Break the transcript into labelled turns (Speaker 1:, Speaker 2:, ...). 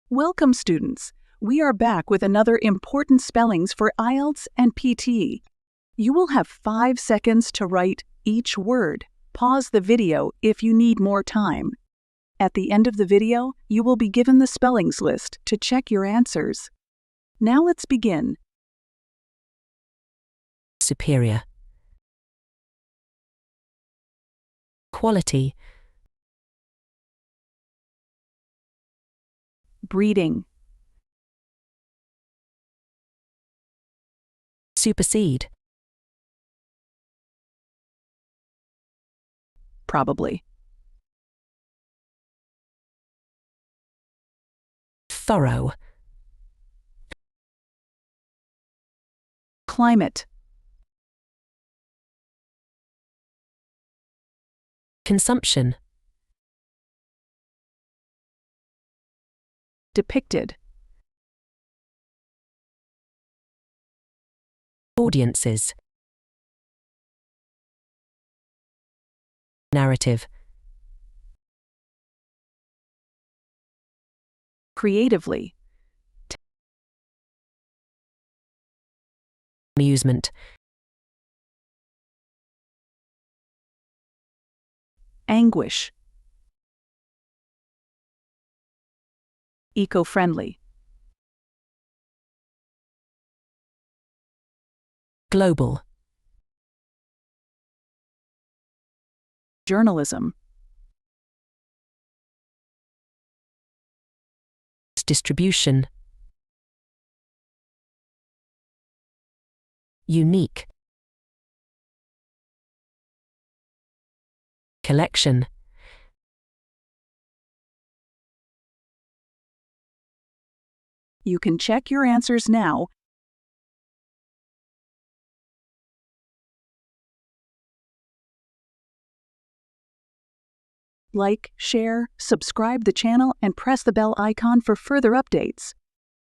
Speaker 1: Welcome, students. We are back with another important spellings for IELTS and PTE. You will have 5 seconds to write each word. Pause the video if you need more time. At the end of the video, you will be given the spellings list to check your answers. Now let's begin.
Speaker 2: Superior. Quality.
Speaker 1: Breeding.
Speaker 2: Supersede.
Speaker 1: Probably.
Speaker 2: Thorough.
Speaker 1: Climate.
Speaker 2: Consumption.
Speaker 1: Depicted.
Speaker 2: Audiences. Narrative.
Speaker 1: Creatively.
Speaker 2: Amusement.
Speaker 1: Anguish. Eco-friendly.
Speaker 2: Global.
Speaker 1: Journalism.
Speaker 2: Distribution. Unique. Collection.
Speaker 1: You can check your answers now. Like, share, subscribe the channel, and press the bell icon for further updates.